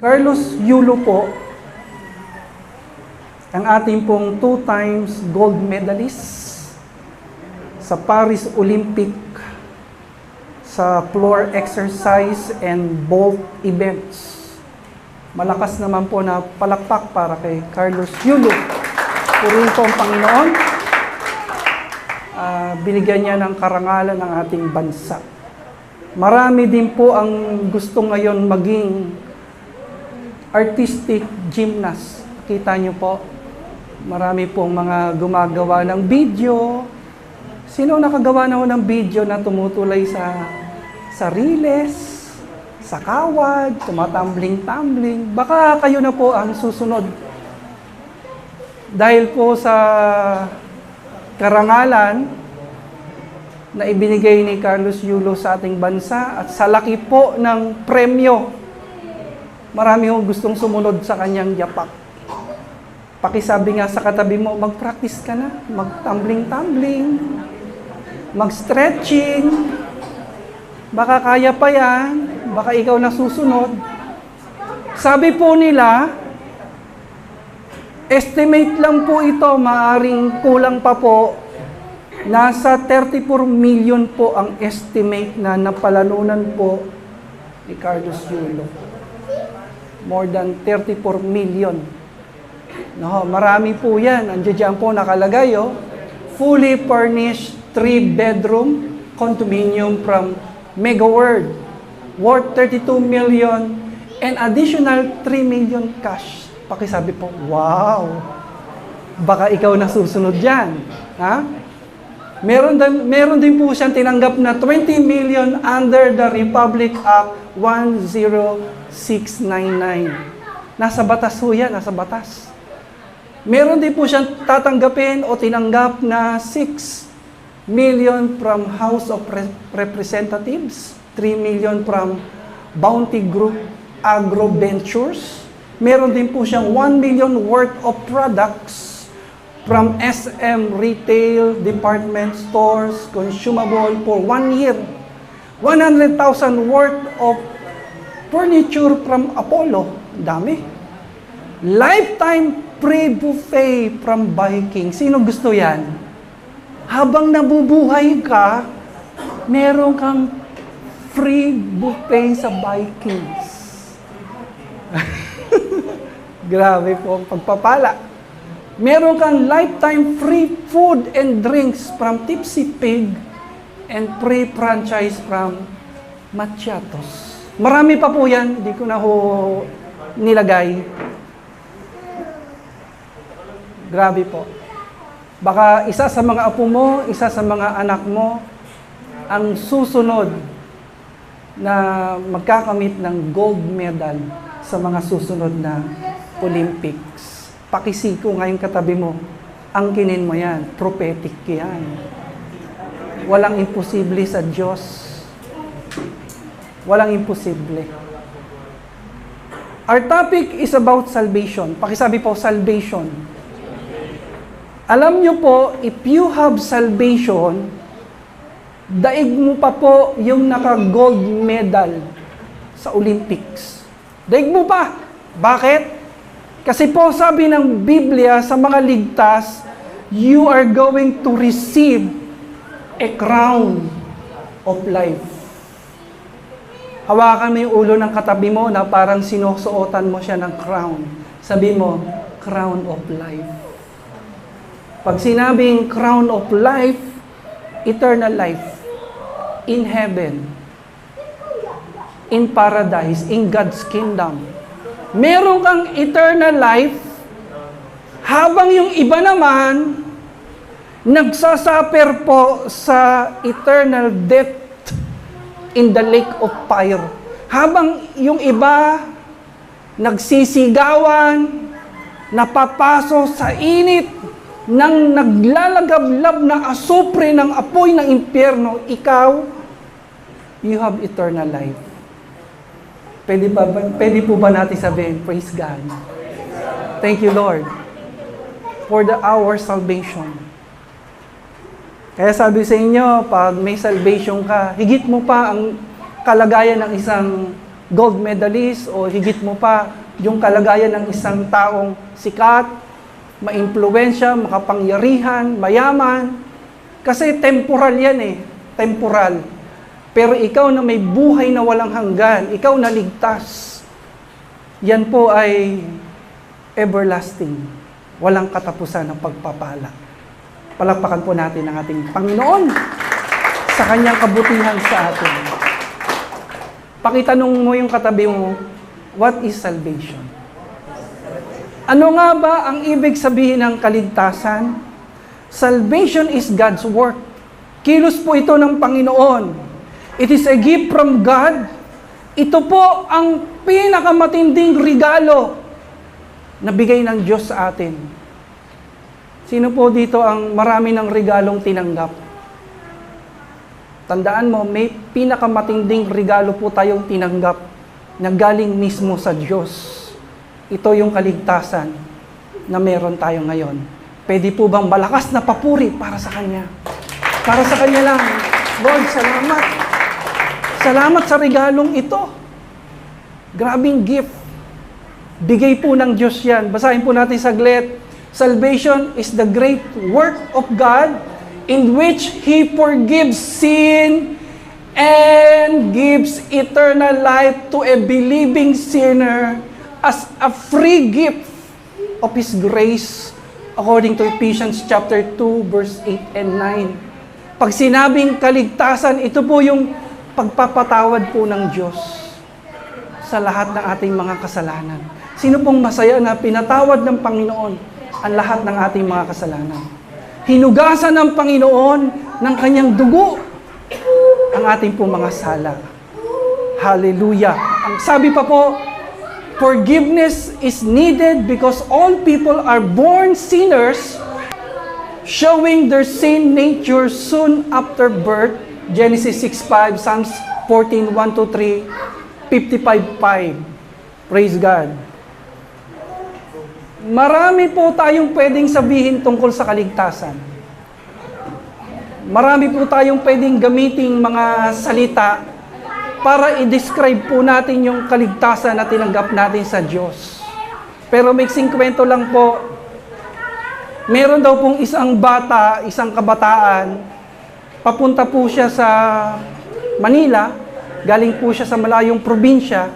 Carlos Yulo po, ang ating pong 2 times gold medalist sa Paris Olympic sa floor exercise and vault events. Malakas naman po na palakpak para kay Carlos Yulo. Purihin po ang Panginoon. Binigyan niya ng karangalan ng ating bansa. Marami din po ang gusto ngayon maging artistic gymnast. Kita niyo po, marami pong mga gumagawa ng video. Sino nakagawa na ho ng video na tumutulay sa riles, sa kawad, tumatambling-tambling? Baka kayo na po ang susunod. Dahil po sa karangalan na ibinigay ni Carlos Yulo sa ating bansa at sa laki po ng premyo, marami hong gustong sumunod sa kanyang yapak. Pakisabi nga sa katabi mo, mag-practice ka na, mag-tumbling-tumbling, mag-stretching, baka kaya pa yan, baka ikaw na susunod. Sabi po nila, estimate lang po ito, maaring kulang pa po, nasa 34 million po ang estimate na napalanunan po ni Carlos Yulo. More than 34 million. No, marami po yan. Andiyan po nakalagay, oh. Fully furnished 3-bedroom condominium from Mega World, worth 32 million and additional 3 million cash. Pakisabi po, wow! Baka ikaw na susunod dyan. Ha? Meron din po siyang tinanggap na 20 million under the Republic Act 10699. Nasa batas ho yan, nasa batas. Meron din po siyang tatanggapin o tinanggap na 6 million from House of Representatives, 3 million from Bounty Group Agro Ventures. Meron din po siyang 1 million worth of products from SM Retail Department Stores, consumable for 1 year. 100,000 worth of furniture from Apollo. Dami. Lifetime free buffet from Viking. Sino gusto yan? Habang nabubuhay ka, meron kang free buffet sa Vikings. Grabe po ang pagpapala. Meron kang lifetime free food and drinks from Tipsy Pig and free franchise from Machiatos. Marami pa po yan, hindi ko na ho nilagay. Grabe po. Baka isa sa mga apo mo, isa sa mga anak mo, ang susunod na magkakamit ng gold medal sa mga susunod na Olympics. Pakisiko ngayon katabi mo, angkinin mo yan, prophetic yan. Walang imposible sa Diyos. Walang imposible. Our topic is about salvation. Pakisabi po, salvation. Alam nyo po, if you have salvation, daig mo pa po yung naka-gold medal sa Olympics. Daig mo pa. Bakit? Kasi po sabi ng Biblia sa mga ligtas, you are going to receive a crown of life. Hawakan mo yung ulo ng katabi mo na parang sinusuotan mo siya ng crown. Sabi mo, crown of life. Pag sinabing crown of life, eternal life, in heaven, in paradise, in God's kingdom. Meron kang eternal life, habang yung iba naman, nagsasaper po sa eternal death in the lake of fire. Habang yung iba, nagsisigawan, napapaso sa init ng naglalagablab na asupre ng apoy ng impyerno, ikaw, you have eternal life. Pwede po ba natin sabihin, praise God. Thank you, Lord, for our salvation. Kaya sabi sa inyo, pag may salvation ka, higit mo pa ang kalagayan ng isang gold medalist o higit mo pa yung kalagayan ng isang taong sikat, maimpluwensya, makapangyarihan, mayaman. Kasi temporal yan eh, temporal. Pero ikaw na may buhay na walang hanggan, ikaw na ligtas, yan po ay everlasting. Walang katapusan ng pagpapala. Palakpakan po natin ang ating Panginoon sa kanyang kabutihan sa atin. Pakitanong mo yung katabi mo, what is salvation? Ano nga ba ang ibig sabihin ng kaligtasan? Salvation is God's work. Kilos po ito ng Panginoon. It is a gift from God. Ito po ang pinakamatinding regalo na bigay ng Diyos sa atin. Sino po dito ang marami ng regalong tinanggap? Tandaan mo, may pinakamatinding regalo po tayong tinanggap na galing mismo sa Diyos. Ito yung kaligtasan na meron tayo ngayon. Pwede po bang malakas na papuri para sa Kanya? Para sa Kanya lang. Lord, salamat. Salamat sa regalong ito. Grabing gift. Bigay po ng Diyos yan. Basahin po natin saglit. Salvation is the great work of God in which He forgives sin and gives eternal life to a believing sinner as a free gift of His grace according to Ephesians chapter 2 verse 8 and 9. Pag sinabing kaligtasan, ito po yung pagpapatawad po ng Diyos sa lahat ng ating mga kasalanan. Sino pong masaya na pinatawad ng Panginoon ang lahat ng ating mga kasalanan? Hinugasan ng Panginoon ng Kanyang dugo ang ating pong mga sala. Hallelujah! Ang sabi pa po, forgiveness is needed because all people are born sinners, showing their sin nature soon after birth. Genesis 6:5, Psalms 14:1-3, 55:5. Praise God. Marami po tayong pwedeng sabihin tungkol sa kaligtasan. Marami po tayong pwedeng gamiting mga salita para i-describe po natin yung kaligtasan na tinanggap natin sa Diyos. Pero mixing kwento lang po, meron daw pong isang bata, isang kabataan, papunta po siya sa Manila, galing po siya sa malayong probinsya,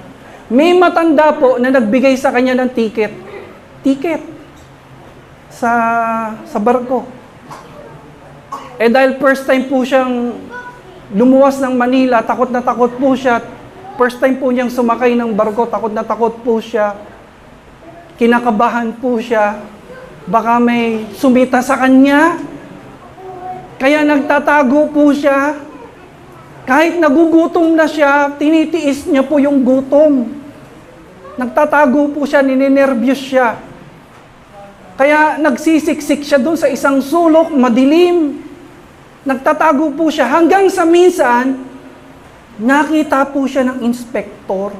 may matanda po na nagbigay sa kanya ng ticket sa barko. Eh dahil first time po siyang lumuwas ng Manila, takot na takot po siya. First time po niyang sumakay ng barko, takot na takot po siya. Kinakabahan po siya. Baka may sumita sa kanya. Kaya nagtatago po siya. Kahit nagugutom na siya, tinitiis niya po yung gutom. Nagtatago po siya, ninenervyos siya. Kaya nagsisiksik siya doon sa isang sulok, madilim. Nagtatago po siya hanggang sa minsan, nakita po siya ng inspektor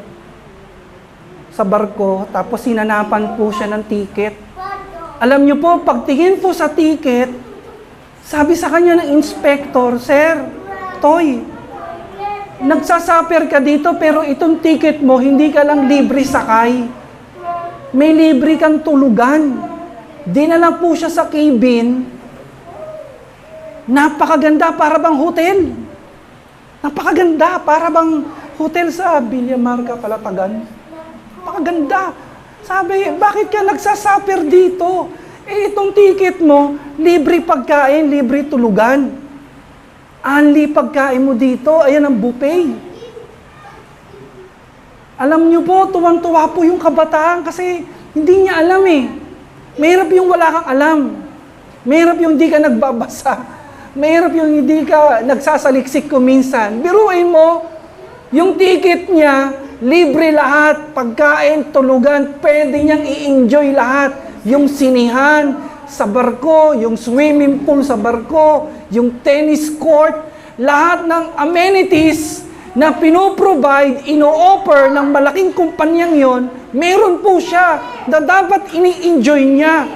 sa barko, tapos sinanapan po siya ng ticket. Alam niyo po, pagtingin po sa ticket, sabi sa kanya ng inspektor, Sir, Toy, nagsasaper ka dito pero itong ticket mo, hindi ka lang libre sakay. May libre kang tulugan. Dinala po siya sa cabin. Napakaganda, para bang hotel. Napakaganda, para bang hotel sa Villamarca, Palatagan. Napakaganda. Sabi, bakit ka nagsasaper dito? Eh, itong ticket mo, libre pagkain, libre tulugan. Only pagkain mo dito, ayan ang buffet. Alam niyo po, tuwang-tuwa po yung kabataan kasi hindi niya alam eh. Mahirap yung wala kang alam. Mahirap yung hindi ka nagbabasa. Mahirap yung hindi ka nagsasaliksik ko minsan. Biruin mo, yung ticket niya, libre lahat. Pagkain, tulugan, pwede niyang i-enjoy lahat. Yung sinihan sa barko, yung swimming pool sa barko, yung tennis court, lahat ng amenities na pinoprovide, ino-offer ng malaking kumpanyang yon, meron po siya na dapat ini-enjoy niya.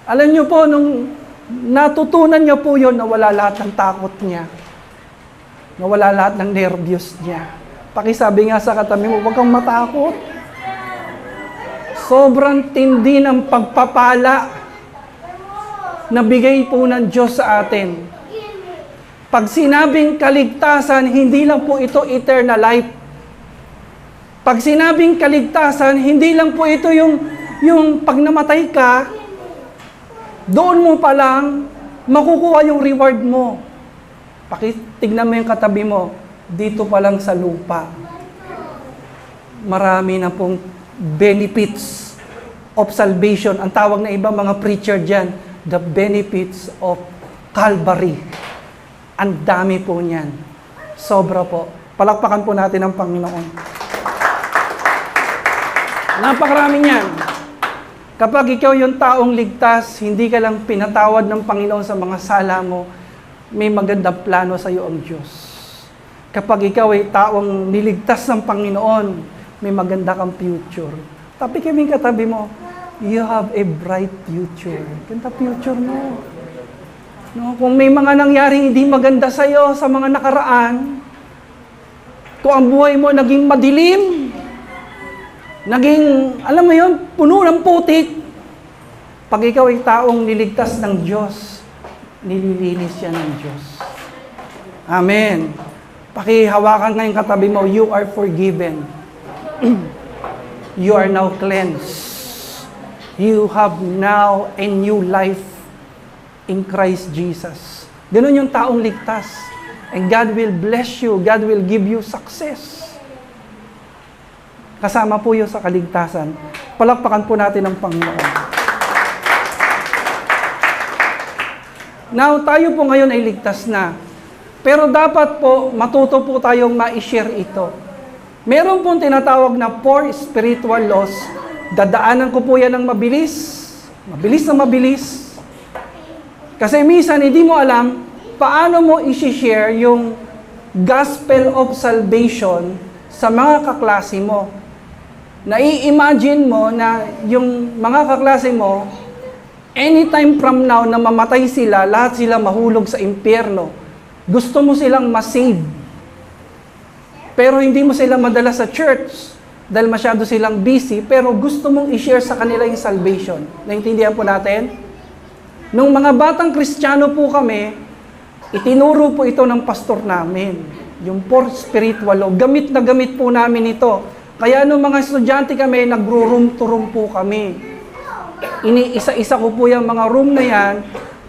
Alam niyo po, nung natutunan niya po yon, nawala lahat ng takot niya. Nawala lahat ng nervyos niya. Pakisabi nga sa katabi mo, huwag kang matakot. Sobrang tindi ng pagpapala na bigay po ng Diyos sa atin. Pag sinabing kaligtasan, hindi lang po ito eternal life. Pag sinabing kaligtasan, hindi lang po ito yung pag namatay ka, doon mo pa lang makukuha yung reward mo. Tignan mo yung katabi mo, dito pa lang sa lupa. Marami na pong benefits of salvation. Ang tawag na iba mga preacher dyan, the benefits of Calvary. Ang dami po niyan. Sobra po. Palakpakan po natin ang Panginoon. Napakarami niyan. Kapag ikaw yung taong ligtas, hindi ka lang pinatawad ng Panginoon sa mga sala mo, may magandang plano sa iyo ang Diyos. Kapag ikaw ay taong niligtas ng Panginoon, may maganda kang future. Tapi kaming katabi mo, you have a bright future. Ganda future mo. No, kung may mga nangyaring hindi maganda sa iyo sa mga nakaraan, kung ang buhay mo naging madilim, naging, alam mo yun, puno ng putik, pag ikaw ay taong niligtas ng Diyos, nililinis yan ng Diyos. Amen. Pakihawakan ngayong katabi mo, you are forgiven. You are now cleansed. You have now a new life in Christ Jesus. Ganun yung taong ligtas. And God will bless you. God will give you success. Kasama po yun sa kaligtasan. Palakpakan po natin ang Panginoon. Now, tayo po ngayon ay ligtas na. Pero dapat po, matuto po tayong ma-share ito. Meron pong tinatawag na 4 spiritual laws. Dadaanan ko po yan ng mabilis. Mabilis na mabilis. Kasi minsan, hindi mo alam paano mo isi-share yung gospel of salvation sa mga kaklase mo. Nai-imagine mo na yung mga kaklase mo, anytime from now na mamatay sila, lahat sila mahulog sa impyerno. Gusto mo silang masave. Pero hindi mo sila madala sa church dahil masyado silang busy, pero gusto mong i-share sa kanila yung salvation. Naintindihan po natin? Nung mga batang Kristiyano po kami, itinuro po ito ng pastor namin. Yung 4 spiritual law. Gamit na gamit po namin ito. Kaya nung mga estudyante kami, nagro-room to room po kami. Iniisa-isa ko po yung mga room na yan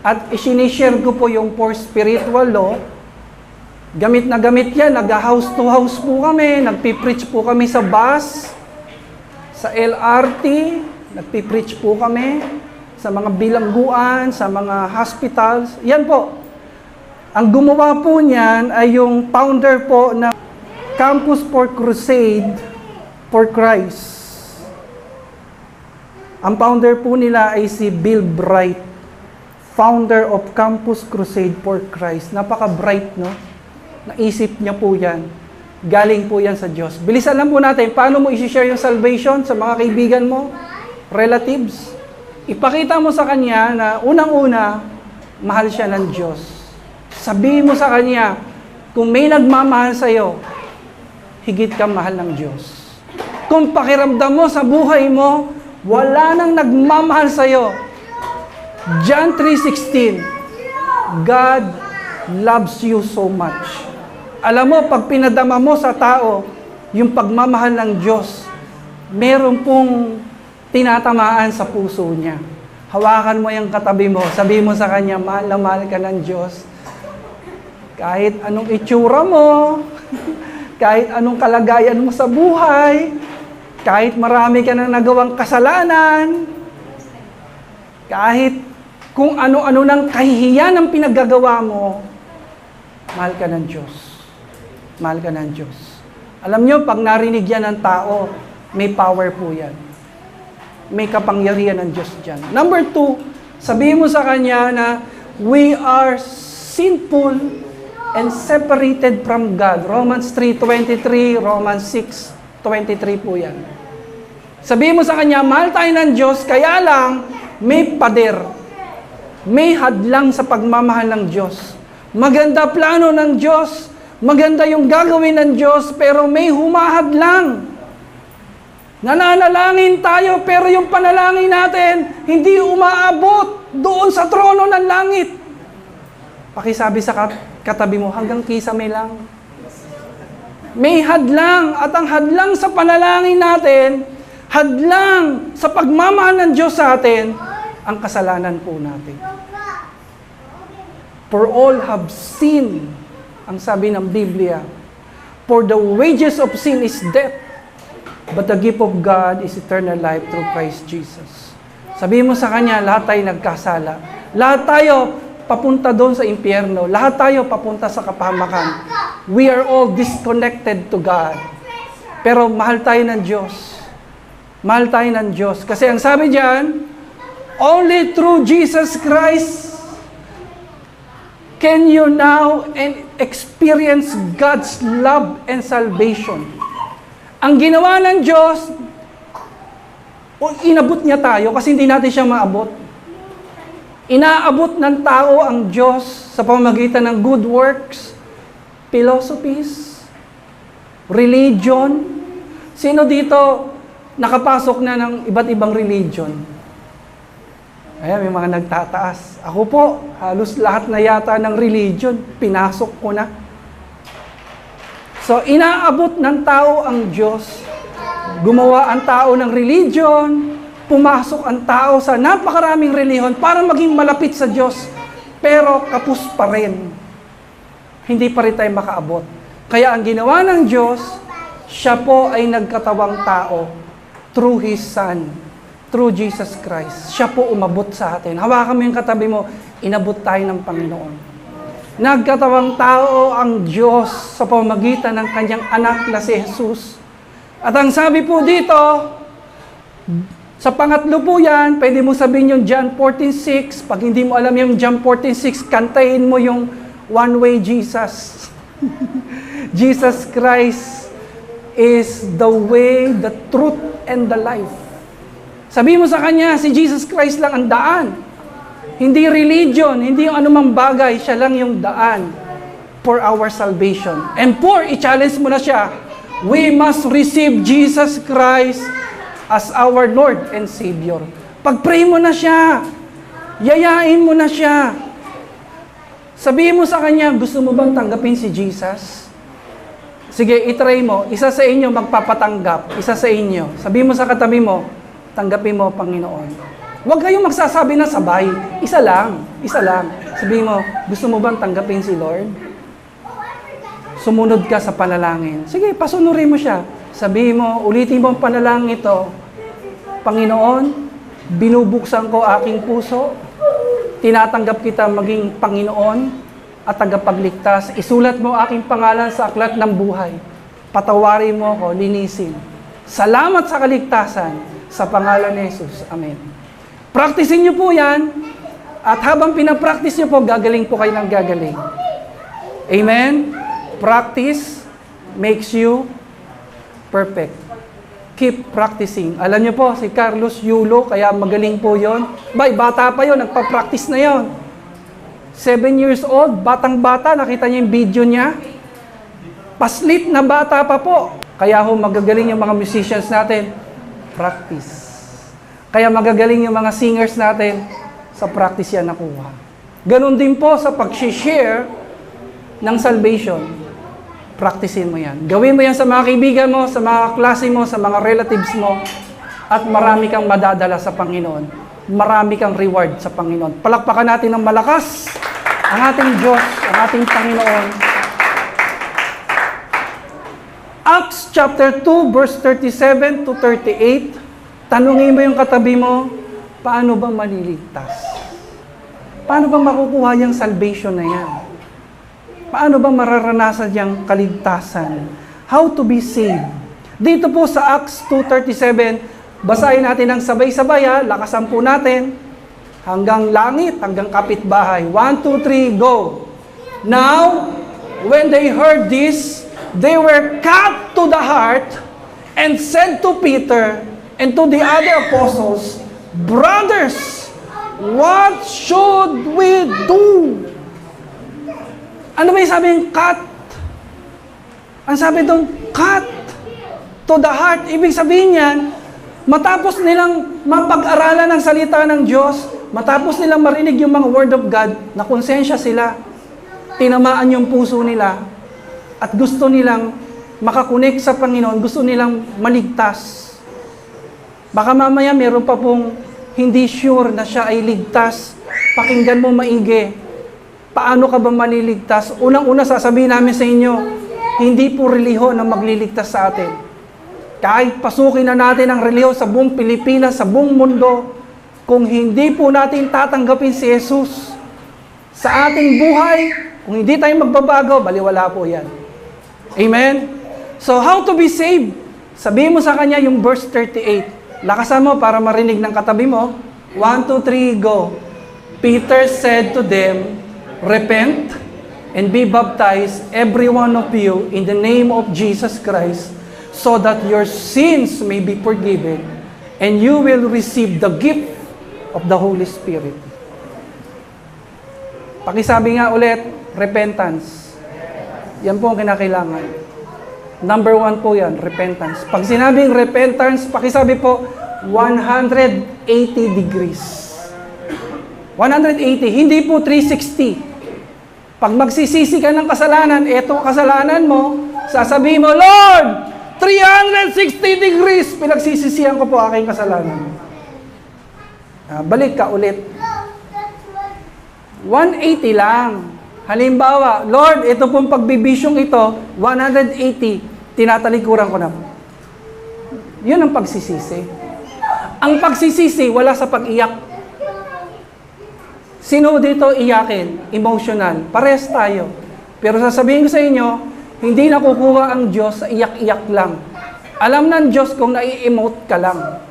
at isinishare ko po yung 4 spiritual law. Gamit na gamit yan, nag-house to house po kami, nagpipreach po kami sa bus, sa LRT, nagpipreach po kami sa mga bilangguan, sa mga hospitals. Yan po. Ang gumawa po niyan ay yung founder po ng Campus for Crusade for Christ. Ang founder po nila ay si Bill Bright, founder of Campus Crusade for Christ. Napaka-bright, no? Naisip niya po yan. Galing po yan sa Diyos. Bilisan lang po natin, paano mo isi-share yung salvation sa mga kaibigan mo, relatives? Ipakita mo sa kanya na unang-una, mahal siya ng Diyos. Sabihin mo sa kanya, kung may nagmamahal sa iyo, higit kang mahal ng Diyos. Kung pakiramdam mo sa buhay mo, wala nang nagmamahal sa iyo. John 3:16, God loves you so much. Alam mo, pag pinadama mo sa tao, yung pagmamahal ng Diyos, meron pong tinatamaan sa puso niya. Hawakan mo yung katabi mo, sabihin mo sa kanya, mahal na mahal ka ng Diyos. Kahit anong itsura mo, kahit anong kalagayan mo sa buhay, kahit marami ka nang nagawang kasalanan, kahit kung ano-ano ng kahihiyan ang pinaggagawa mo, mahal ka ng Diyos. Mahal ka ng Diyos. Alam nyo, pag narinig yan ng tao, may power po yan. May kapangyarihan ng Diyos dyan. Number 2, sabihin mo sa kanya na we are sinful and separated from God. Romans 3:23, Romans 6:23 po yan. Sabihin mo sa kanya, mahal tayo ng Diyos, kaya lang may pader. May hadlang sa pagmamahal ng Diyos. Maganda plano ng Diyos, Maganda yung gagawin ng Diyos, pero may humahadlang. Nananalangin tayo, pero yung panalangin natin, hindi umaabot doon sa trono ng langit. Pakisabi sa katabi mo, hanggang kisame lang. May hadlang, at ang hadlang sa panalangin natin, hadlang sa pagmamahal ng Diyos sa atin, ang kasalanan po natin. For all have sinned, ang sabi ng Biblia, for the wages of sin is death, but the gift of God is eternal life through Christ Jesus. Sabihin mo sa Kanya, lahat tayo nagkasala. Lahat tayo papunta doon sa impyerno. Lahat tayo papunta sa kapahamakan. We are all disconnected to God. Pero mahal tayo ng Diyos. Mahal tayo ng Diyos. Kasi ang sabi diyan, only through Jesus Christ can you now experience God's love and salvation. Ang ginawa ng Diyos, inabot niya tayo kasi hindi natin siya maabot. Inaabot ng tao ang Diyos sa pamamagitan ng good works, philosophies, religion. Sino dito nakapasok na ng iba't ibang religion? Ayan, may mga nagtataas. Ako po, halos lahat na yata ng religion, pinasok ko na. So, inaabot ng tao ang Diyos. Gumawa ang tao ng religion, pumasok ang tao sa napakaraming relihiyon para maging malapit sa Diyos. Pero kapos pa rin. Hindi pa rin tayo makaabot. Kaya ang ginawa ng Diyos, siya po ay nagkatawang tao through His Son, through Jesus Christ. Siya po umabot sa atin. Hawakan mo yung katabi mo, inabot tayo ng Panginoon. Nagkatawang tao ang Diyos sa pamamagitan ng Kanyang anak na si Jesus. At ang sabi po dito, sa pangatlo po yan, pwede mo sabihin yung John 14:6. Pag hindi mo alam yung John 14:6, kantahin mo yung One Way Jesus. Jesus Christ is the way, the truth, and the life. Sabihin mo sa Kanya, si Jesus Christ lang ang daan. Hindi religion, hindi yung anumang bagay, siya lang yung daan for our salvation. And i-challenge mo na siya, we must receive Jesus Christ as our Lord and Savior. Pag-pray mo na siya, yayain mo na siya. Sabihin mo sa Kanya, gusto mo bang tanggapin si Jesus? Sige, itry mo. Isa sa inyo magpapatanggap. Isa sa inyo. Sabihin mo sa katabi mo, tanggapin mo, Panginoon. Huwag kayong magsasabi na sabay. Isa lang. Isa lang. Sabihin mo, gusto mo bang tanggapin si Lord? Sumunod ka sa panalangin. Sige, pasunurin mo siya. Sabihin mo, ulitin mo ang panalangin ito. Panginoon, binubuksan ko aking puso. Tinatanggap kita maging Panginoon at tagapagligtas. Isulat mo aking pangalan sa aklat ng buhay. Patawarin mo ako, linisin. Salamat sa kaligtasan. Sa pangalan ni Jesus. Amen. Practicein niyo po yan. At habang pinapractice niyo po, gagaling po kayo ng gagaling. Amen? Practice makes you perfect. Keep practicing. Alam niyo po, si Carlos Yulo, kaya magaling po yon. Bata pa yon, nagpa-practice na yon. 7 years old, batang-bata, nakita niyo yung video niya? Paslit na bata pa po. Kaya magagaling yung mga musicians natin. Practice. Kaya magagaling yung mga singers natin, sa practice yan nakuha. Ganon din po sa pag-share ng salvation. Practicein mo yan. Gawin mo yan sa mga kaibigan mo, sa mga klase mo, sa mga relatives mo, at marami kang madadala sa Panginoon. Marami kang reward sa Panginoon. Palakpakan natin ng malakas ang ating Diyos, ang ating Panginoon. Acts chapter 2, verse 37 to 38. Tanungin mo yung katabi mo, paano bang maliligtas? Paano bang makukuha yung salvation na yan? Paano bang mararanasan yung kaligtasan? How to be saved? Dito po sa Acts 2:37, basahin natin ng sabay-sabay ha, lakasan po natin. Hanggang langit, hanggang kapitbahay. 1, 2, 3, go! Now, when they heard this, they were cut to the heart and said to Peter and to the other apostles, brothers, what should we do? Ano ba yung sabing cut Ang sabi doon, cut to the heart. Ibig sabihin yan, matapos nilang mapag-aralan ng salita ng Diyos, matapos nilang marinig yung mga word of God, na konsensya sila, tinamaan yung puso nila, at gusto nilang makakonek sa Panginoon, gusto nilang maligtas. Baka mamaya meron pa pong hindi sure na siya ay ligtas. Pakinggan mo maigi. Paano ka ba maliligtas? Unang-una sasabihin namin sa inyo, hindi po relihiyon ang magliligtas sa atin. Kahit pasukin na natin ang relihiyon sa buong Pilipinas, sa buong mundo, kung hindi po natin tatanggapin si Jesus sa ating buhay, kung hindi tayo magbabago, baliwala po yan. Amen? So, how to be saved? Sabihin mo sa kanya yung verse 38. Lakasan mo para marinig ng katabi mo. 1, 2, 3, go. Peter said to them, repent and be baptized, every one of you, in the name of Jesus Christ, so that your sins may be forgiven, and you will receive the gift of the Holy Spirit. Pakisabi nga ulit, repentance. Yan po ang kinakailangan. Number 1 po yan, repentance. Pag sinabing repentance, pakisabi po, 180 degrees. 180, hindi po 360. Pag magsisisi ka ng kasalanan, eto kasalanan mo, sasabihin mo, Lord, 360 degrees, pinagsisisihan ko po aking kasalanan. Balik ka ulit. 180 lang. Halimbawa, Lord, ito pong pagbibisyong ito, 180, tinatalikuran ko na po. Yun ang pagsisisi. Ang pagsisisi, wala sa pag-iyak. Sino dito iyakin? Emotional. Pares tayo. Pero sasabihin ko sa inyo, hindi nakukuha ang Diyos sa iyak-iyak lang. Alam ng Diyos kung nai-emote ka lang.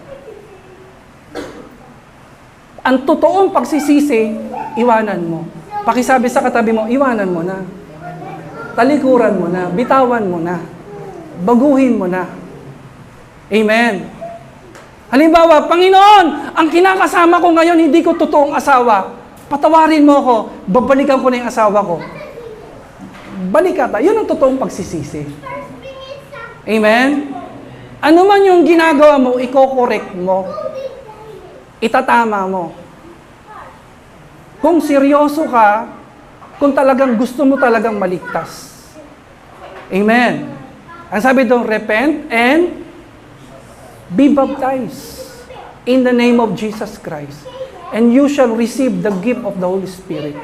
Ang totoong pagsisisi, iwanan mo. Pakisabi sa katabi mo, iwanan mo na. Talikuran mo na. Bitawan mo na. Baguhin mo na. Amen. Halimbawa, Panginoon, ang kinakasama ko ngayon, hindi ko totoong asawa. Patawarin mo ako, babalikan ko na yung asawa ko. Balikata, yun ang totoong pagsisisi. Amen? Ano man yung ginagawa mo, i-correct mo. Itatama mo. Kung seryoso ka, kung talagang gusto mo talagang maligtas. Amen? Ang sabi doon, repent and be baptized in the name of Jesus Christ. And you shall receive the gift of the Holy Spirit.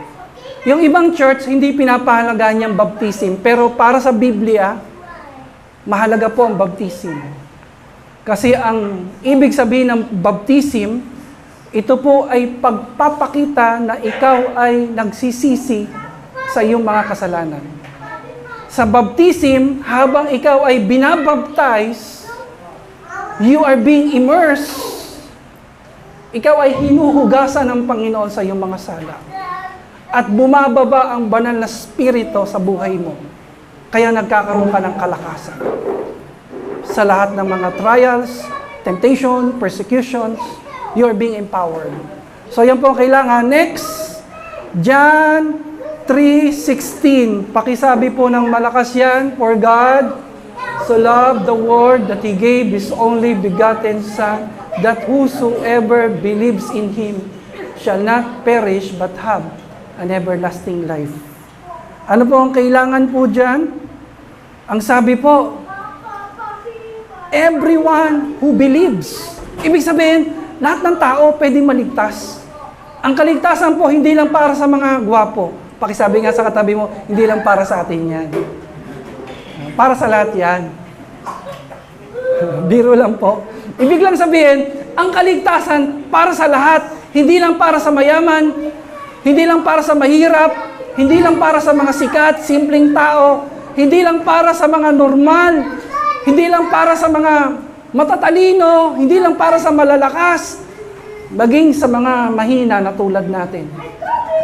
Yung ibang church, hindi pinapahalagaan niyang baptism, pero para sa Biblia, mahalaga po ang baptism. Kasi ang ibig sabihin ng baptism, ito po ay pagpapakita na ikaw ay nagsisisi sa iyong mga kasalanan. Sa baptism, habang ikaw ay binabaptize, you are being immersed. Ikaw ay hinuhugasan ng Panginoon sa iyong mga sala. At bumababa ang banal na spirito sa buhay mo. Kaya nagkakaroon ka ng kalakasan. Sa lahat ng mga trials, temptation, persecutions, you are being empowered. So yan po ang kailangan. Next, John 3:16. Pakisabi po ng malakas yan, for God so loved the world that He gave His only begotten Son, that whosoever believes in Him shall not perish but have an everlasting life. Ano po ang kailangan po dyan? Ang sabi po, everyone who believes. Ibig sabihin, lahat ng tao pwedeng maligtas. Ang kaligtasan po, hindi lang para sa mga gwapo. Pakisabi nga sa katabi mo, hindi lang para sa atin yan. Para sa lahat yan. Biro lang po. Ibig lang sabihin, ang kaligtasan para sa lahat. Hindi lang para sa mayaman, hindi lang para sa mahirap, hindi lang para sa mga sikat, simpleng tao, hindi lang para sa mga normal, hindi lang para sa mga matatalino, hindi lang para sa malalakas, maging sa mga mahina na tulad natin.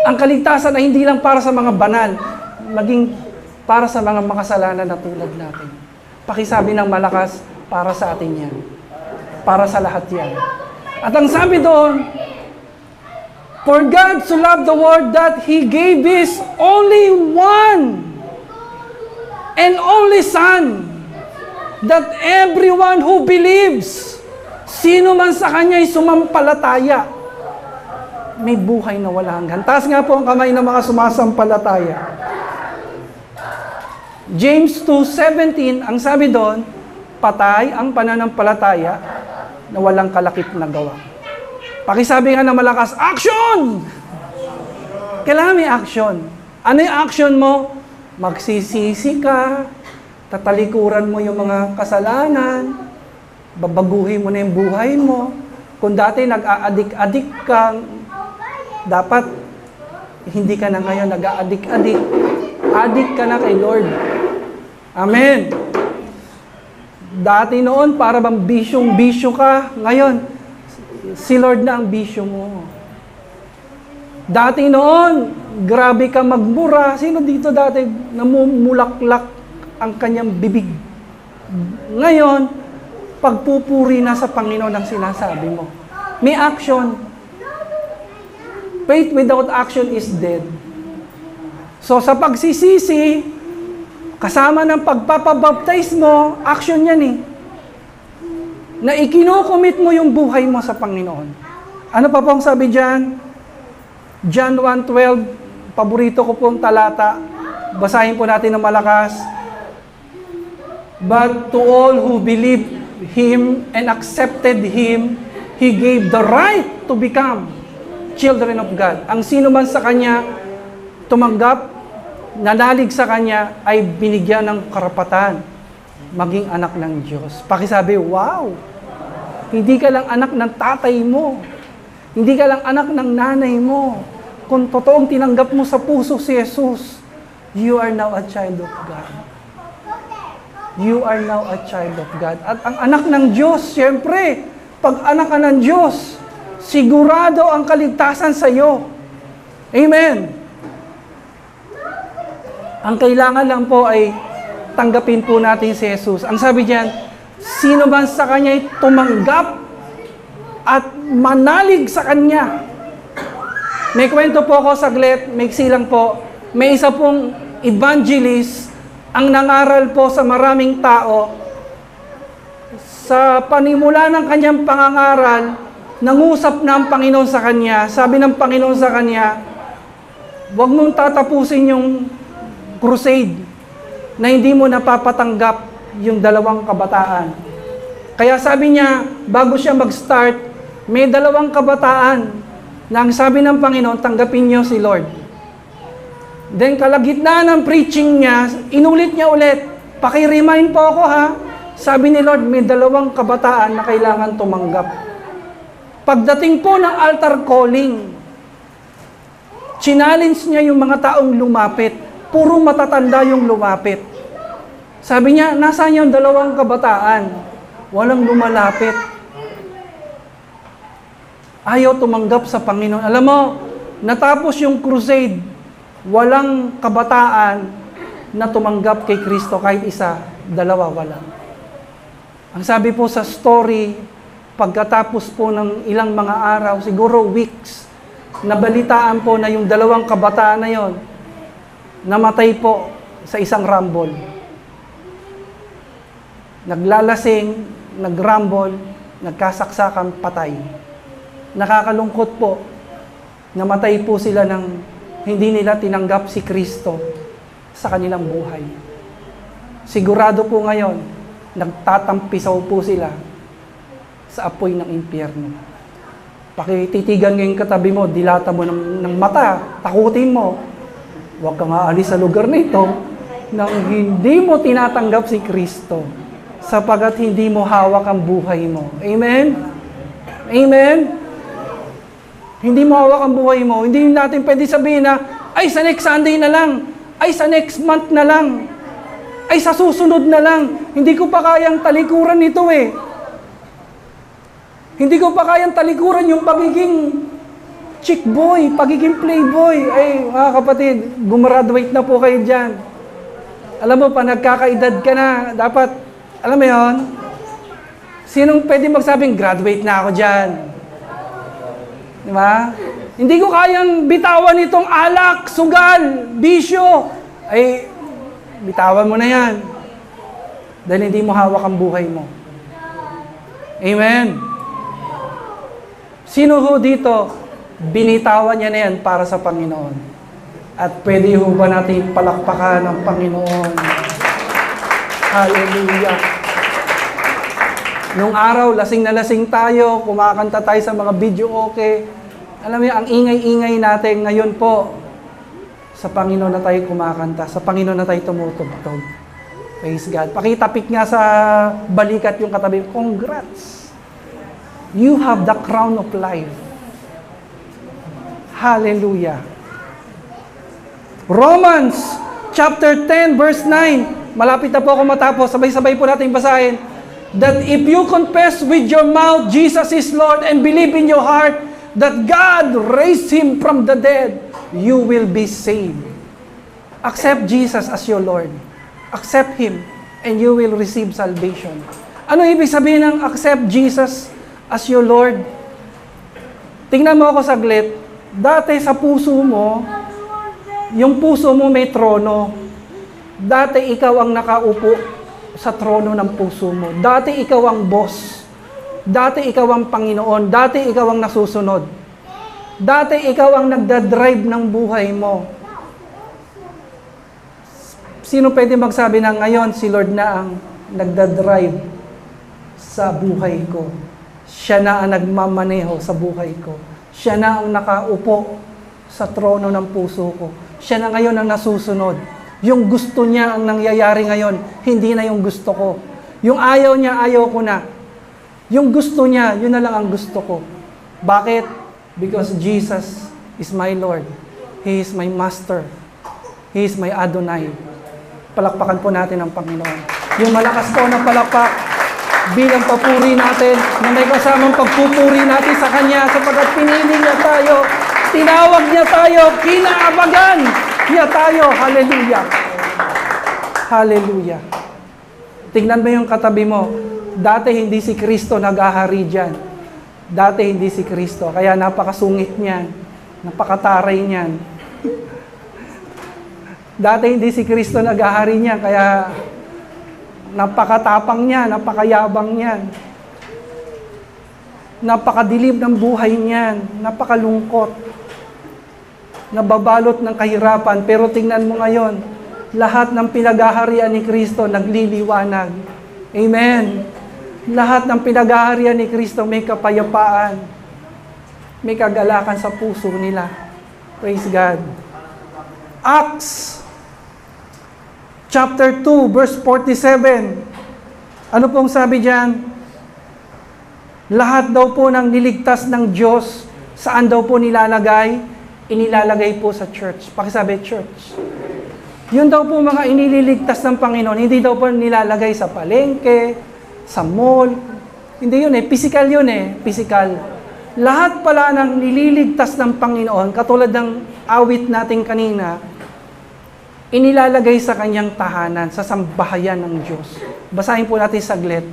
Ang kaligtasan ay hindi lang para sa mga banal, maging para sa mga makasalanan na tulad natin. Pakisabi ng malakas, para sa atin yan. Para sa lahat yan. At ang sabi doon, for God so loved the world that He gave His only one and only Son, that everyone who believes, sino man sa Kanya ay sumampalataya, may buhay na walang hanggan. Taas nga po ang kamay ng mga sumasampalataya. James 2:17, ang sabi doon, patay ang pananampalataya na walang kalakip na gawa. Pakisabi nga na malakas, action! Kailangan may action. Ano yung action mo? Magsisisi ka, tatalikuran mo yung mga kasalanan, babaguhin mo na yung buhay mo. Kung dati nag-aadik-adik ka, dapat hindi ka na ngayon nag-aadik-adik. Adik ka na kay Lord. Amen. Dati noon, para bang bisyong-bisyo ka. Ngayon, si Lord na ang bisyo mo. Dati noon, grabe ka magmura. Sino dito dati namumulaklak ang kanyang bibig? Ngayon, pagpupuri na sa Panginoon ang sinasabi mo. May action. Faith without action is dead. So sa pagsisisi, kasama ng pagpapabaptize mo, action yan eh. Na ikinukomit mo yung buhay mo sa Panginoon. Ano pa pong sabi dyan? John 1:12, paborito ko pong talata. Basahin po natin ng malakas. But to all who believed Him and accepted Him, He gave the right to become children of God. Ang sino man sa Kanya tumanggap, nanalig sa Kanya, ay binigyan ng karapatan maging anak ng Diyos. Pakisabi, wow! Hindi ka lang anak ng tatay mo. Hindi ka lang anak ng nanay mo. Kung totoong tinanggap mo sa puso si Jesus, you are now a child of God. You are now a child of God. At ang anak ng Diyos, siyempre, pag anak ka ng Diyos, sigurado ang kaligtasan sa iyo. Amen. Ang kailangan lang po ay tanggapin po natin si Jesus. Ang sabi diyan, sino man sa Kanya ay tumanggap at manalig sa Kanya. May kwento po ako saglit, may silang po. May isa pong evangelist ang nangaral po sa maraming tao. Sa panimula ng kanyang pangangaral, nangusap na ang Panginoon sa kanya. Sabi ng Panginoon sa kanya, huwag mong tatapusin yung crusade na hindi mo napapatanggap yung 2 kabataan. Kaya sabi niya, bago siya mag-start, may 2 kabataan na ang sabi ng Panginoon, tanggapin niyo si Lord. Then kalagitnaan ng preaching niya, inulit niya ulit, paki-remind po ako ha, sabi ni Lord, may 2 kabataan na kailangan tumanggap. Pagdating po ng altar calling, challenge niya yung mga taong lumapit. Puro matatanda yung lumapit. Sabi niya, nasaan yung 2 kabataan? Walang lumalapit. Ayaw tumanggap sa Panginoon. Alam mo, natapos yung crusade, walang kabataan na tumanggap kay Kristo kahit isa, 2 walang. Ang sabi po sa story, pagkatapos po ng ilang mga araw, siguro weeks, nabalitaan po na yung 2 kabataan na yon, namatay po sa isang rumble. Naglalasing, nagrumble, nagkasaksakan, patay. Nakakalungkot po, namatay po sila ng hindi nila tinanggap si Kristo sa kanilang buhay. Sigurado po ngayon, nagtatampisaw po sila sa apoy ng impyerno. Pakititigan ngayong katabi mo, dilata mo ng mata, takutin mo. Huwag kang aalis sa lugar nito nang hindi mo tinatanggap si Kristo sapagat hindi mo hawak ang buhay mo. Amen? Amen? Hindi mo hawak ang buhay mo. Hindi natin pwede sabihin na, ay sa next Sunday na lang, ay sa next month na lang, ay sa susunod na lang. Hindi ko pa kayang talikuran ito eh. Hindi ko pa kayang talikuran yung pagiging chick boy, pagiging playboy. Ay, mga kapatid, gumraduate na po kayo dyan. Alam mo, pa nagkakaedad ka na, dapat, alam mo yun, sinong pwede magsabing, graduate na ako dyan? Di ba? Hindi ko kayang bitawan itong alak, sugal, bisyo. Ay, Bitawan mo na yan. Dahil hindi mo hawak ang buhay mo. Amen. Sino ho dito, binitawan niya na yan para sa Panginoon? At pwede ho ba natin palakpakan ng Panginoon? Hallelujah. Nung araw, lasing na lasing tayo, kumakanta tayo sa mga video okay. Alam niyo, ang ingay-ingay natin ngayon po, sa Panginoon na tayo kumakanta, sa Panginoon na tayo tumutugtog. Praise God. Pakitapik nga sa balikat yung katabi, congrats! You have the crown of life. Hallelujah. Romans chapter 10 verse 9. Malapit na po ako matapos. Sabay-sabay po natin basahin. That if you confess with your mouth Jesus is Lord and believe in your heart that God raised Him from the dead, you will be saved. Accept Jesus as your Lord. Accept Him and you will receive salvation. Ano ibig sabihin ng accept Jesus as your Lord? Tingnan mo ako saglit. Dati sa puso mo, yung puso mo may trono. Dati ikaw ang nakaupo sa trono ng puso mo. Dati ikaw ang boss. Dati ikaw ang Panginoon. Dati ikaw ang nasusunod. Dati ikaw ang nagdadrive ng buhay mo. Sino pwede magsabi na ngayon si Lord na ang nagdadrive sa buhay ko? Siya na ang nagmamaneho sa buhay ko. Siya na ang nakaupo sa trono ng puso ko. Siya na ngayon ang nasusunod. Yung gusto niya ang nangyayari ngayon, hindi na yung gusto ko. Yung ayaw niya, ayaw ko na. Yung gusto niya, yun na lang ang gusto ko. Bakit? Because Jesus is my Lord. He is my Master. He is my Adonai. Palakpakan po natin ang Panginoon. Yung malakas po na palakpak, bilang papuri natin, na may kasamang pagpupuri natin sa Kanya, sapagkat pinili niya tayo, tinawag niya tayo, kinaabagan niya tayo. Hallelujah. Hallelujah. Tingnan mo yung katabi mo. Dati hindi si Kristo nag-ahari dyan. Dati hindi si Kristo. Kaya napakasungit niyan. Napakataray niyan. Dati hindi si Kristo nag-ahari niyan. Kaya napakatapang niya, napakayabang niyan. Napakadilim ng buhay niyan. Napakalungkot. Nababalot ng kahirapan, pero tingnan mo ngayon, lahat ng pinag-aharian ni Kristo nagliliwanag. Amen. Lahat ng pinag-aharian ni Kristo may kapayapaan, may kagalakan sa puso nila. Praise God. Acts chapter 2 verse 47. Ano pong sabi diyan? Lahat daw po ng niligtas ng Diyos, saan daw po nilalagay? Inilalagay po sa church. Pakisabi, church. Yun daw po mga inililigtas ng Panginoon, hindi daw po nilalagay sa palengke, sa mall. Hindi yun physical yun physical. Lahat pala ng nililigtas ng Panginoon, katulad ng awit natin kanina, inilalagay sa kanyang tahanan, sa sambahayan ng Diyos. Basahin po natin saglit.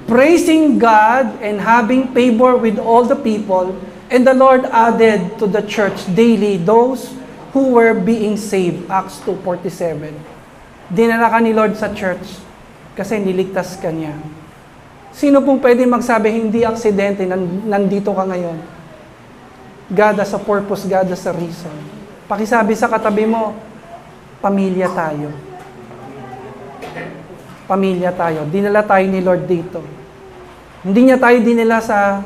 Praising God and having favor with all the people, and the Lord added to the church daily those who were being saved. Acts 2:47. Dinala ka ni Lord sa church kasi niligtas ka niya. Sino pong pwede magsabi hindi aksidente nandito ka ngayon? God has a purpose, God has a reason. Pakisabi sa katabi mo, pamilya tayo. Pamilya tayo. Dinala tayo ni Lord dito. Hindi niya tayo dinala sa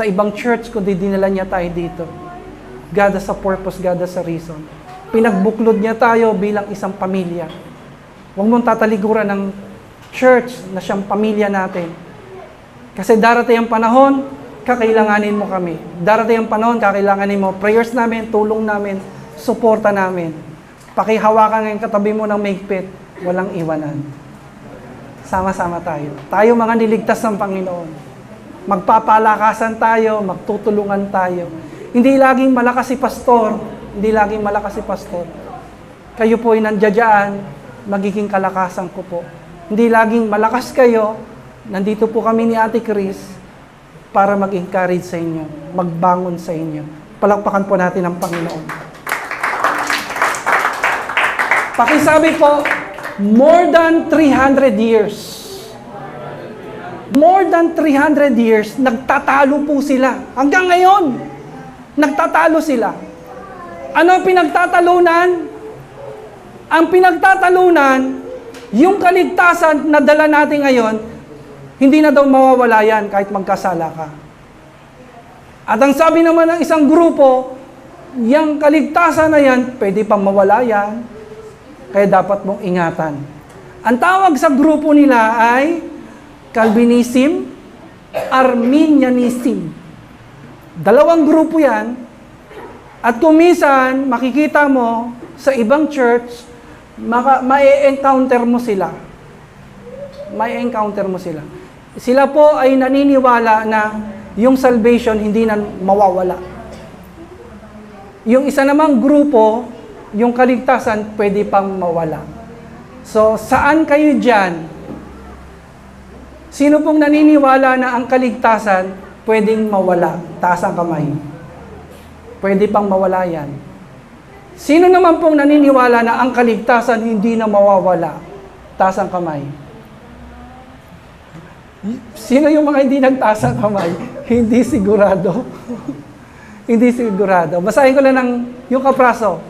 ibang church, kundi dinala niya tayo dito. God has a purpose, God has a reason. Pinagbuklod niya tayo bilang isang pamilya. Huwag mong tatalikuran ng church na siyang pamilya natin. Kasi darating ang panahon, kakailanganin mo kami. Darating ang panahon, kakailanganin mo prayers namin, tulong namin, suporta namin. Pakihawakan ng katabi mo ng mahigpit, walang iwanan. Sama-sama tayo. Tayo mga niligtas ng Panginoon. Magpapalakasan tayo, magtutulungan tayo. Hindi laging malakas si pastor, hindi laging malakas si pastor. Kayo po ay nandiyan, magiging kalakasan ko po. Hindi laging malakas kayo, nandito po kami ni Ate Chris para mag-encourage sa inyo, magbangon sa inyo. Palakpakan po natin ang Panginoon. Pakisabi po, more than 300 years. More than 300 years, nagtatalo po sila. Hanggang ngayon, nagtatalo sila. Ano ang pinagtatalunan? Ang pinagtatalunan, yung kaligtasan na dala natin ngayon, hindi na daw mawawala yan kahit magkasala ka. At ang sabi naman ng isang grupo, yung kaligtasan na yan, pwede pang mawala yan, kaya dapat mong ingatan. Ang tawag sa grupo nila ay Calvinism, Arminianism. Dalawang grupo yan, at kung minsan, makikita mo sa ibang church, ma-encounter mo sila. May-encounter mo sila. Sila po ay naniniwala na yung salvation hindi na mawawala. Yung isa namang grupo, yung kaligtasan, pwede pang mawala. So, saan kayo dyan? Sino pong naniniwala na ang kaligtasan pwedeng mawala? Taas ang kamay. Pwede pang mawala yan. Sino naman pong naniniwala na ang kaligtasan hindi na mawawala? Taas ang kamay. Sino yung mga hindi nagtaas ang kamay? Hindi sigurado. Hindi sigurado. Basahin ko lang yung kapraso.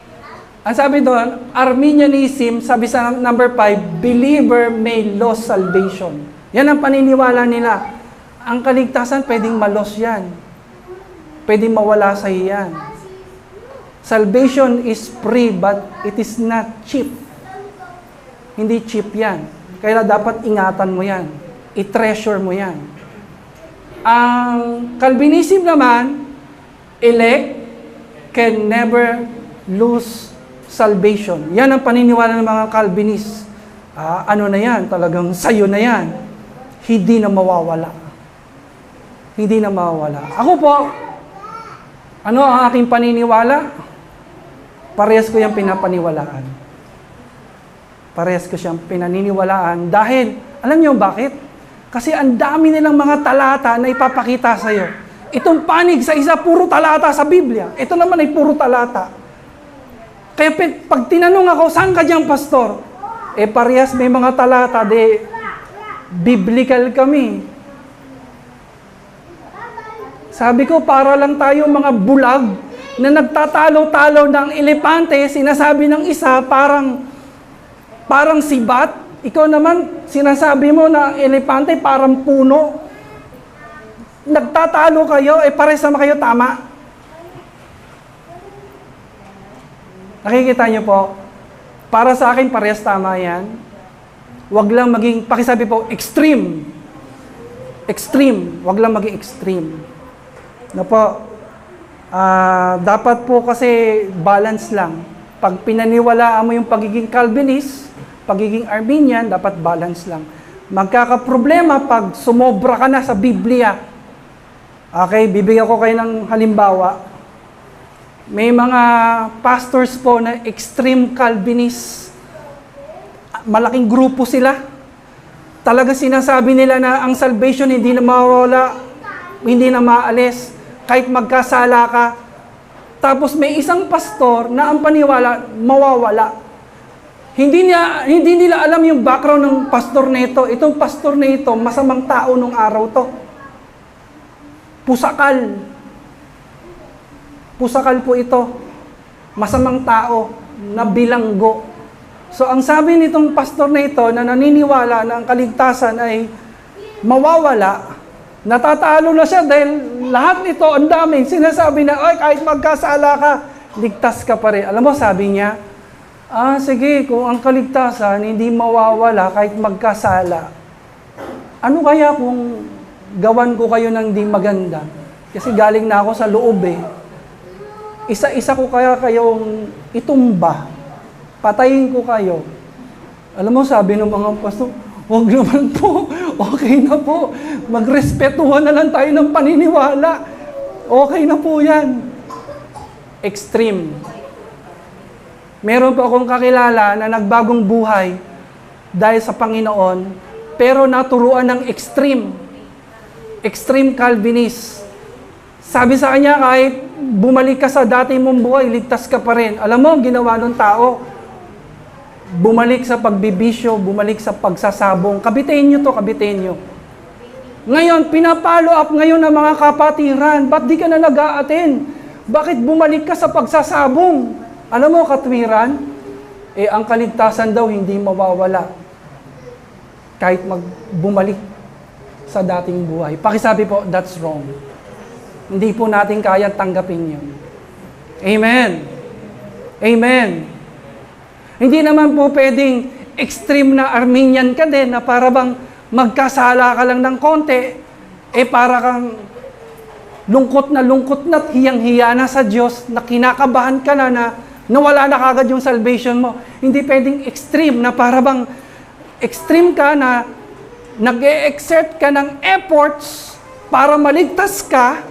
Ang sabi doon, Arminianism, sabi sa number 5, believer may lose salvation. Yan ang paniniwala nila. Ang kaligtasan, pwedeng malos yan. Pwedeng mawala sa iyan. Salvation is free, but it is not cheap. Hindi cheap yan. Kaya dapat ingatan mo yan. I-treasure mo yan. Ang Calvinism naman, elect can never lose salvation. Yan ang paniniwala ng mga Calvinist. Ano na yan? Talagang sayo na yan. Hindi na mawawala. Hindi na mawawala. Ako po, ano ang aking paniniwala? Parehas ko yung pinapaniwalaan. Parehas ko siyang pinaniniwalaan. Dahil, alam niyo bakit? Kasi ang dami nilang mga talata na ipapakita sa iyo. Itong panig sa isa, puro talata sa Biblia. Ito naman ay puro talata. Kaya pag tinanong ako, saan ka diyang pastor? Parehas may mga talata, biblical kami. Sabi ko, para lang tayo mga bulag na nagtatalo-talo ng elepante, sinasabi ng isa, parang sibat. Ikaw naman, sinasabi mo na elepante parang puno. Nagtatalo kayo, pares naman kayo tama. Nakikita niyo po, para sa akin parehas tama yan. Huwag lang maging, pakisabi po, extreme. Extreme. Huwag lang maging extreme. Na po, dapat po kasi balance lang. Pag pinaniwalaan mo yung pagiging Calvinist, pagiging Arminian, dapat balance lang. Magkakaproblema pag sumobra ka na sa Biblia. Okay, bibigyan ko kayo ng halimbawa. May mga pastors po na extreme Calvinist. Malaking grupo sila. Talaga sinasabi nila na ang salvation hindi na mawawala, hindi na maalis, kahit magkasala ka. Tapos may isang pastor na ang paniwala, mawawala. Hindi nila alam yung background ng pastor na ito. Itong pastor na ito, masamang tao nung araw to. Pusakal. Pusakal po ito. Masamang tao na bilanggo. So ang sabi nitong pastor na ito na naniniwala na ang kaligtasan ay mawawala, natatalo na siya dahil lahat nito, ang daming sinasabi na, ay kahit magkasala ka, ligtas ka pa rin. Alam mo, sabi niya, sige, kung ang kaligtasan hindi mawawala kahit magkasala, ano kaya kung gawan ko kayo ng di maganda? Kasi galing na ako sa loob eh. Isa-isa ko kaya kayong itumba. Patayin ko kayo. Alam mo, sabi ng mga pastor, huwag naman po, okay na po. Magrespetuhan na lang tayo ng paniniwala. Okay na po yan. Extreme. Meron po akong kakilala na nagbagong buhay dahil sa Panginoon, pero naturuan ng extreme. Extreme Calvinist. Sabi sa kanya, kahit bumalik ka sa dati mong buhay, ligtas ka pa rin. Alam mo, ang ginawa ng tao, bumalik sa pagbibisyo, bumalik sa pagsasabong. Kabitain nyo to, kabitain nyo. Ngayon, pinapalo up ngayon ng mga kapatiran. Ba't di ka na nag-a-attend? Bakit bumalik ka sa pagsasabong? Alam mo, katwiran, ang kaligtasan daw hindi mawawala kahit bumalik sa dating buhay. Pakisabi po, that's wrong. Hindi po natin kaya tanggapin yun. Amen. Amen. Hindi naman po pwedeng extreme na Armenian ka din na para bang magkasala ka lang ng konti, para kang lungkot na at hiyang-hiya na sa Diyos, na kinakabahan ka na nawala na kagad yung salvation mo. Hindi pwedeng extreme na para bang extreme ka na nag-e-exert ka ng efforts para maligtas ka,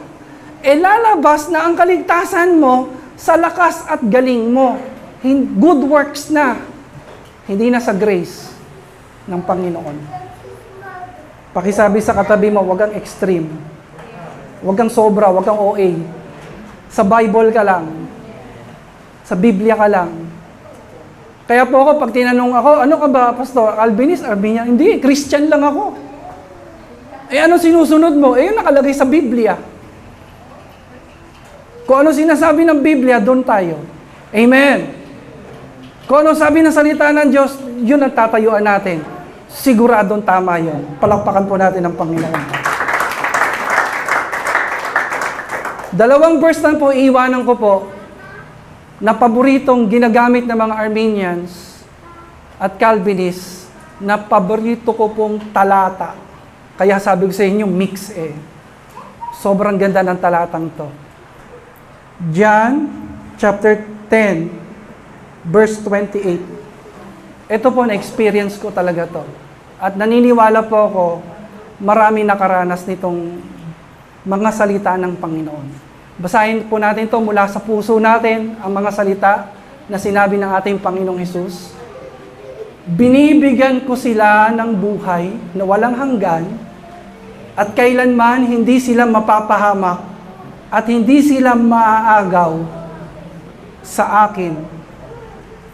lalabas na ang kaligtasan mo sa lakas at galing mo. Good works na, hindi na sa grace ng Panginoon. Pakisabi sa katabi mo, wag kang extreme. Wag kang sobra, wag kang OA. Sa Bible ka lang. Sa Biblia ka lang. Kaya po ako, pag tinanong ako, ano ka ba, Pastor? Calvinist, Arminian? Hindi, Christian lang ako. Ano sinusunod mo? Yung nakalagay sa Biblia. Kung ano sinasabi ng Biblia, doon tayo. Amen. Kung ano sabi ng salita ng Diyos, yun ang tatayuan natin. Siguradong tama yun. Palakpakan po natin ang Panginoon. Dalawang verse lang po, iiwanan ko po, na paboritong ginagamit ng mga Armenians at Calvinists, na paborito ko pong talata. Kaya sabi ko sa inyo, mix Sobrang ganda ng talatang to. John chapter 10, verse 28. Ito po, na-experience ko talaga to. At naniniwala po ako, marami nakaranas nitong mga salita ng Panginoon. Basahin po natin to mula sa puso natin, ang mga salita na sinabi ng ating Panginoong Hesus. Binibigyan ko sila ng buhay na walang hanggan, at kailanman hindi sila mapapahamak at hindi sila maaagaw sa akin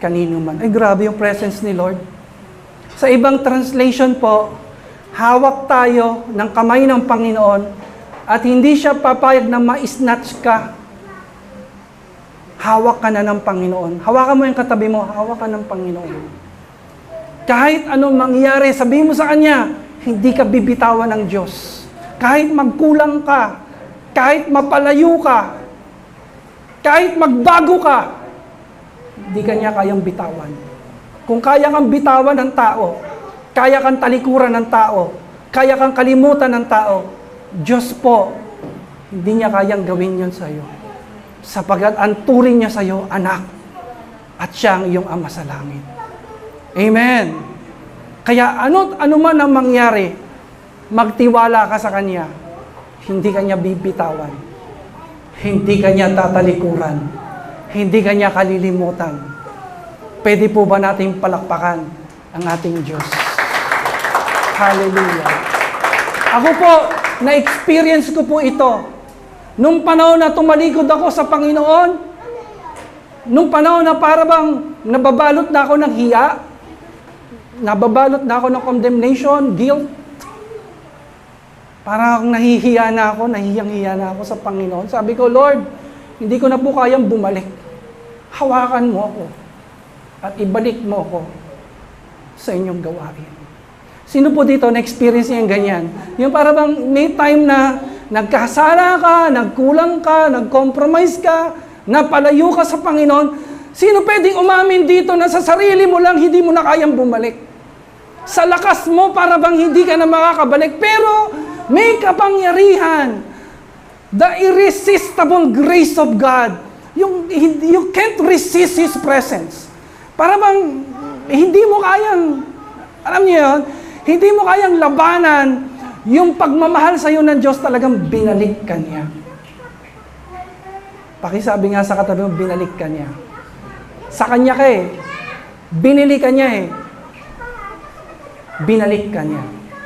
kanino man. Ay, grabe yung presence ni Lord. Sa ibang translation po, hawak tayo ng kamay ng Panginoon at hindi siya papayag na ma-snatch ka. Hawak ka na ng Panginoon. Hawakan mo yung katabi mo, hawak ka ng Panginoon. Kahit anong mangyari, sabihin mo sa Kanya, hindi ka bibitawan ng Diyos. Kahit magkulang ka, kahit mapalayo ka, kahit magbago ka, hindi Kanya kayang bitawan. Kung kaya kang bitawan ng tao, kaya kang talikuran ng tao, kaya kang kalimutan ng tao, Diyos po, hindi Niya kayang gawin yun sa iyo. Sapagkat ang turing Niya sa iyo, anak, at Siya ang iyong Ama sa langit. Amen. Kaya ano man ang mangyari, magtiwala ka sa Kanya. Hindi Kanya bibitawan. Hindi Kanya tatalikuran. Hindi Kanya kalilimutan. Pwede po ba nating palakpakan ang ating Diyos? Hallelujah. Ako po, na-experience ko po ito. Nung panahon na tumalikod ako sa Panginoon, nung panahon na para bang nababalot na ako ng hiya, nababalot na ako ng condemnation, guilt, parang nahihiya na ako, nahihiyang-hiya na ako sa Panginoon. Sabi ko, Lord, hindi ko na po kayang bumalik. Hawakan mo ako at ibalik mo ako sa inyong gawain. Sino po dito na-experience niya yung ganyan? Yung para bang may time na nagkasala ka, nagkulang ka, nag-compromise ka, napalayo ka sa Panginoon. Sino pwedeng umamin dito na sa sarili mo lang hindi mo na kayang bumalik? Sa lakas mo para bang hindi ka na makakabalik. Pero may kapangyarihan. The irresistible grace of God. You can't resist His presence. Para bang hindi mo kayang, alam niyo yun, hindi mo kayang labanan yung pagmamahal sa iyo ng Diyos, talagang binalik ka niya. Pakisabi nga sa katabi mo, binalik ka niya. Sa Kanya ka binili ka niya binalik ka niya.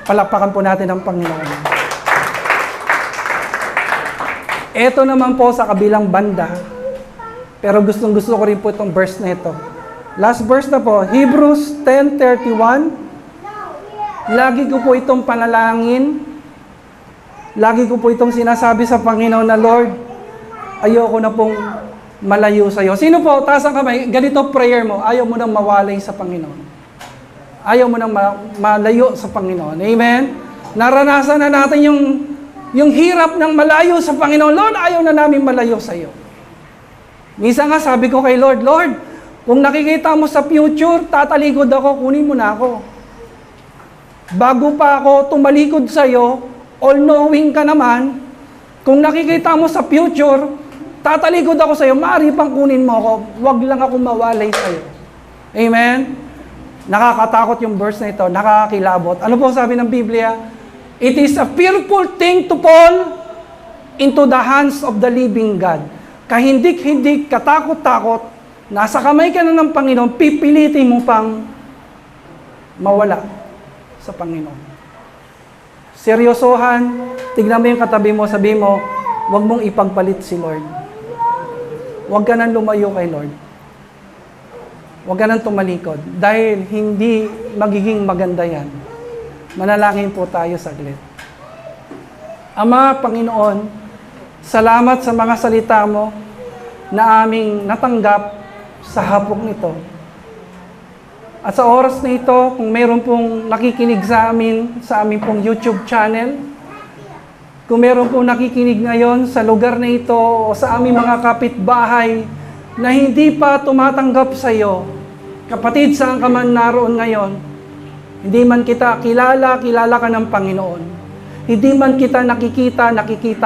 Palakpakan po natin ang Panginoon. Ito naman po sa kabilang banda, pero gustong-gusto ko rin po itong verse na ito. Last verse na po, Hebrews 10:31. Lagi ko po itong panalangin. Lagi ko po itong sinasabi sa Panginoon na, Lord, ayoko na pong malayo sa iyo. Sino po, taas ang kamay, ganito prayer mo, ayaw mo nang mawalay sa Panginoon. Ayaw mo nang malayo sa Panginoon. Amen? Naranasan na natin yung hirap ng malayo sa Panginoon. Lord, ayaw na namin malayo sa iyo. Minsan nga sabi ko kay Lord, Lord, kung nakikita mo sa future, tatalikod ako, kunin mo na ako. Bago pa ako tumalikod sa iyo, all-knowing ka naman, kung nakikita mo sa future, tatalikod ako sa iyo, maaari pang kunin mo ako, wag lang ako mawalay sa iyo. Amen? Nakakatakot yung verse na ito, nakakakilabot. Ano po sabi ng Biblia? It is a fearful thing to fall into the hands of the living God. Kahindik-hindik, katakot-takot, nasa kamay ka na ng Panginoon, pipilitin mo pang mawala sa Panginoon. Seryosohan, tignan mo yung katabi mo, sabi mo, huwag mong ipagpalit si Lord. Huwag ka nang lumayo kay Lord. Huwag ka nang tumalikod. Dahil hindi magiging maganda yan. Manalangin po tayo saglit. Ama, Panginoon, salamat sa mga salita mo na aming natanggap sa hapok nito. At sa oras na ito, kung mayroon pong nakikinig sa aming pong YouTube channel, kung mayroon pong nakikinig ngayon sa lugar na ito o sa aming mga kapitbahay na hindi pa tumatanggap sa iyo, kapatid, saan ka man naroon ngayon, hindi man kita kilala ka ng Panginoon. Hindi man kita nakikita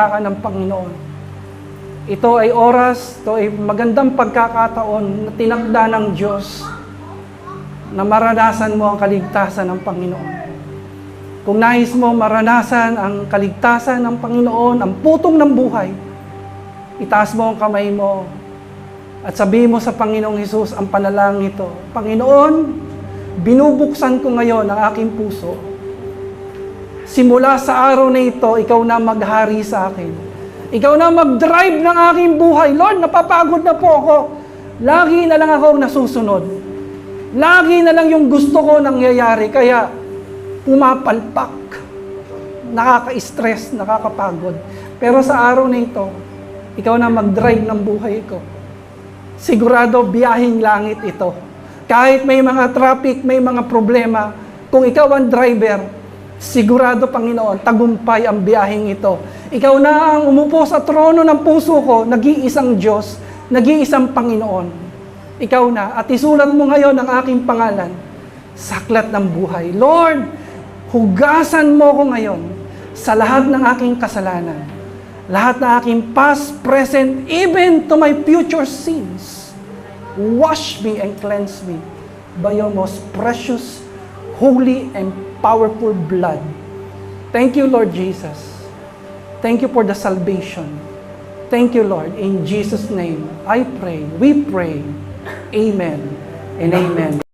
ka ng Panginoon. Ito ay oras, ito ay magandang pagkakataon na tinakda ng Diyos na maranasan mo ang kaligtasan ng Panginoon. Kung nais mo maranasan ang kaligtasan ng Panginoon, ang putong ng buhay, itaas mo ang kamay mo at sabihin mo sa Panginoong Hesus ang panalangin ito. Panginoon, binubuksan ko ngayon ang aking puso. Simula sa araw na ito, ikaw na maghari sa akin. Ikaw na mag-drive ng aking buhay. Lord, napapagod na po ako. Lagi na lang ako nasusunod. Lagi na lang yung gusto ko nangyayari. Kaya, pumapalpak. Nakaka-stress, nakakapagod. Pero sa araw na ito, ikaw na mag-drive ng buhay ko. Sigurado, biyaheng langit ito. Kahit may mga traffic, may mga problema, kung ikaw ang driver, sigurado, Panginoon, tagumpay ang biyaheng ito. Ikaw na ang umupo sa trono ng puso ko, nag-iisang Diyos, nag-iisang Panginoon. Ikaw na, at isulat mo ngayon ang aking pangalan sa aklat ng buhay. Lord, hugasan mo ko ngayon sa lahat ng aking kasalanan. Lahat ng aking past, present, even to my future sins. Wash me and cleanse me by your most precious, holy, and powerful blood. Thank you, Lord Jesus. Thank you for the salvation. Thank you, Lord. In Jesus' name, I pray. We pray. Amen and amen.